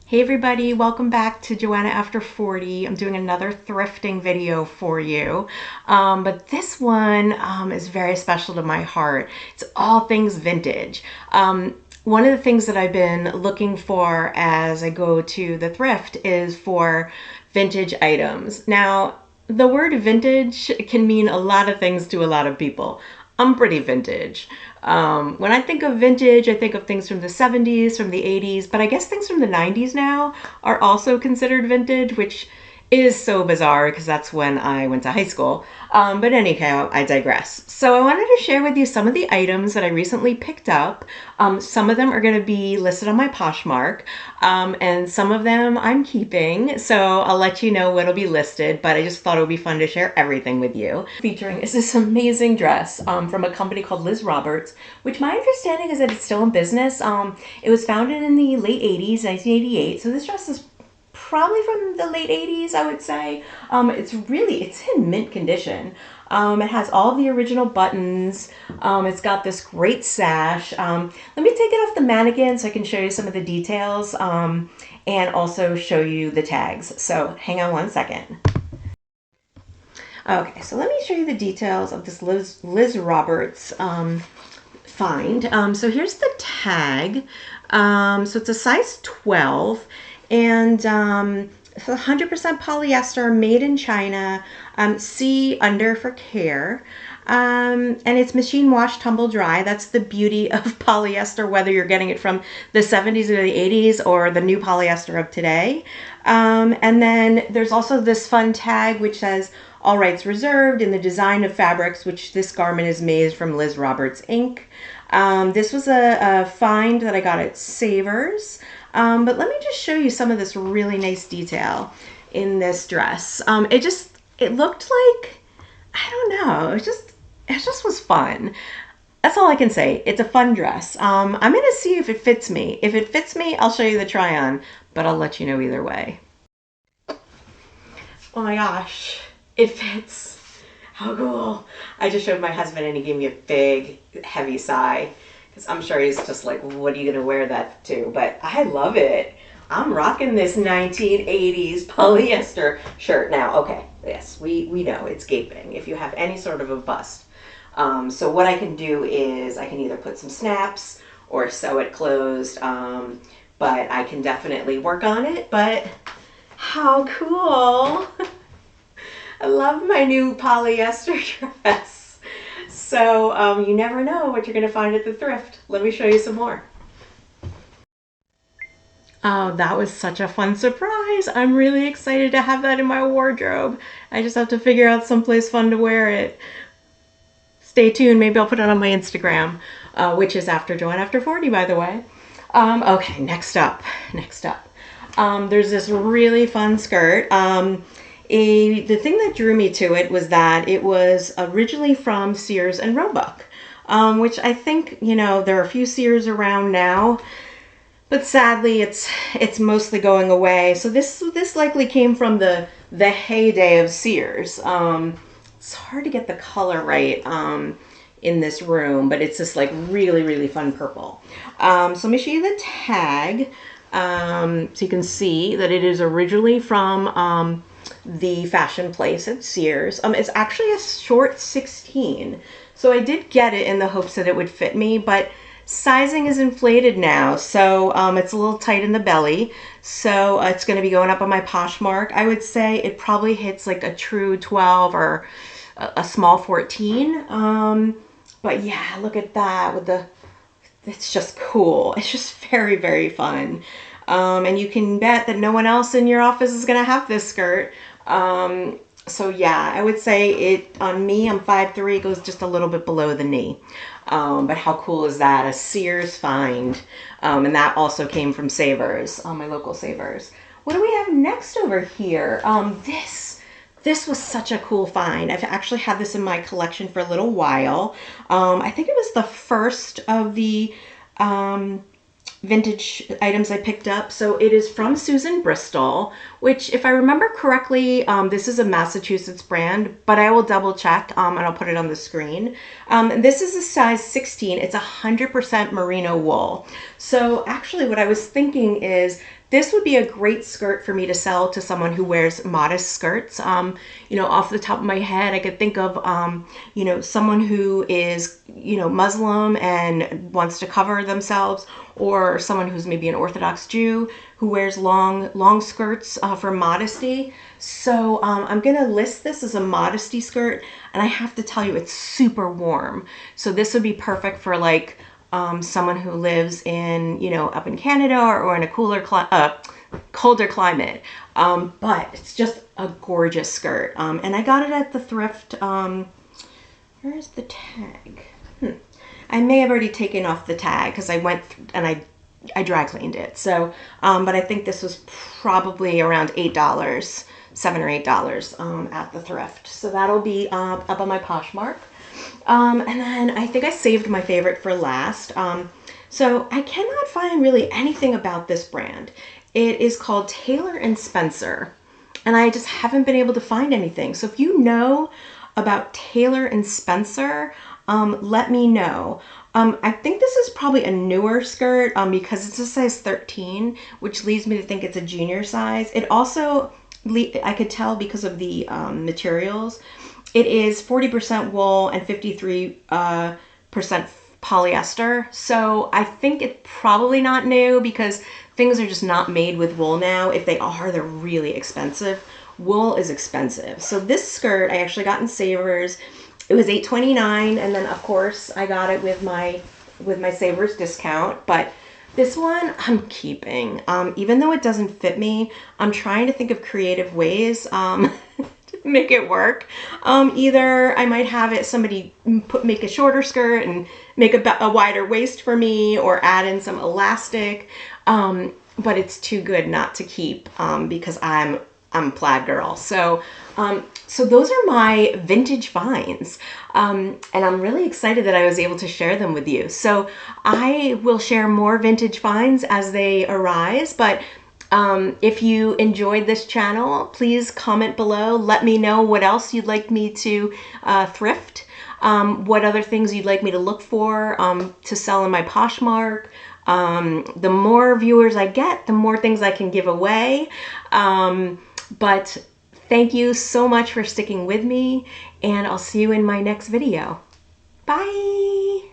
Hey everybody, welcome back to Joanna After 40. I'm doing another thrifting video for you. But this one is very special to my heart. It's all things vintage. One of the things that I've been looking for as I go to the thrift is for vintage items. Now, the word vintage can mean a lot of things to a lot of people. I'm pretty vintage. When I think of vintage, I think of things from the 70s, from the 80s, but I guess things from the 90s now are also considered vintage, which is so bizarre because that's when I went to high school. But anyhow, I digress. So I wanted to share with you some of the items that I recently picked up. Some of them are going to be listed on my Poshmark, and some of them I'm keeping. So I'll let you know what'll be listed, but I just thought it would be fun to share everything with you. Featuring is this amazing dress from a company called Liz Roberts, which my understanding is that it's still in business. It was founded in the late 80s, 1988. So this dress is probably from the late 80s, I would say. It's in mint condition. It has all the original buttons. It's got this great sash. Let me take it off the mannequin so I can show you some of the details and also show you the tags. So hang on one second. Okay, so let me show you the details of this Liz Roberts find. So here's the tag. So it's a size 12. And it's 100% polyester, made in China, C under for care. And it's machine wash, tumble dry. That's the beauty of polyester, whether you're getting it from the 70s or the 80s or the new polyester of today. And then there's also this fun tag which says, all rights reserved in the design of fabrics, which this garment is made from Liz Roberts Inc. This was a find that I got at Savers. But let me just show you some of this really nice detail in this dress. It looked like, I don't know, it just was fun. That's all I can say. It's a fun dress. I'm going to see if it fits me. If it fits me, I'll show you the try on, but I'll let you know either way. Oh my gosh, it fits. How cool. I just showed my husband and he gave me a big, heavy sigh. I'm sure he's just like, what are you going to wear that to? But I love it. I'm rocking this 1980s polyester shirt now. Okay, yes, we know it's gaping if you have any sort of a bust. So what I can do is I can either put some snaps or sew it closed. But I can definitely work on it. But how cool. I love my new polyester dress. So you never know what you're going to find at the thrift. Let me show you some more. Oh, that was such a fun surprise. I'm really excited to have that in my wardrobe. I just have to figure out someplace fun to wear it. Stay tuned. Maybe I'll put it on my Instagram, which is after Joanna After 40, by the way. Okay, next up. There's this really fun skirt. The thing that drew me to it was that it was originally from Sears and Roebuck, which I think, there are a few Sears around now, but sadly it's mostly going away. So this likely came from the heyday of Sears. It's hard to get the color right in this room, but it's this like really, really fun purple. So let me show you the tag so you can see that it is originally from the fashion place at Sears. It's actually a short 16. So I did get it in the hopes that it would fit me, but sizing is inflated now. So it's a little tight in the belly. So it's going to be going up on my Poshmark. I would say it probably hits like a true 12 or a small 14. But yeah, look at that it's just cool. It's just very, very fun. And you can bet that no one else in your office is going to have this skirt. So yeah, I would say it on me, I'm 5'3", it goes just a little bit below the knee. But how cool is that? A Sears find. And that also came from Savers, my local Savers. What do we have next over here? This was such a cool find. I've actually had this in my collection for a little while. I think it was the first of the vintage items I picked up. So it is from Susan Bristol, which if I remember correctly, this is a Massachusetts brand, but I will double check and I'll put it on the screen. This is a size 16. It's 100% merino wool. So actually what I was thinking is this would be a great skirt for me to sell to someone who wears modest skirts. You know, off the top of my head, I could think of, you know, someone who is, you know, Muslim and wants to cover themselves, or someone who's maybe an Orthodox Jew who wears long skirts for modesty. So I'm gonna list this as a modesty skirt, and I have to tell you, it's super warm. So this would be perfect for like someone who lives in, you know, up in Canada, or in a colder climate. But it's just a gorgeous skirt. And I got it at the thrift. Where's the tag? I may have already taken off the tag because I went and I dry cleaned it. So, but I think this was probably around $8, $7 or $8 at the thrift. So that'll be up on my Poshmark. And then I think I saved my favorite for last. So I cannot find really anything about this brand. It is called Taylor & Spencer, and I just haven't been able to find anything. So if you know about Taylor & Spencer, let me know. I think this is probably a newer skirt because it's a size 13, which leads me to think it's a junior size. It also, I could tell because of the materials, it is 40% wool and 53% polyester. So I think it's probably not new because things are just not made with wool now. If they are, they're really expensive. Wool is expensive. So this skirt I actually got in Savers. It was $8.29, and then of course I got it with my Savers discount. But this one I'm keeping. Even though it doesn't fit me, I'm trying to think of creative ways to make it work. Either I might have it somebody make a shorter skirt and make a wider waist for me, or add in some elastic. But it's too good not to keep because I'm a plaid girl. So so those are my vintage finds. And I'm really excited that I was able to share them with you. So I will share more vintage finds as they arise, but if you enjoyed this channel, please comment below. Let me know what else you'd like me to thrift, what other things you'd like me to look for to sell in my Poshmark. The more viewers I get, the more things I can give away. But thank you so much for sticking with me, and I'll see you in my next video. Bye!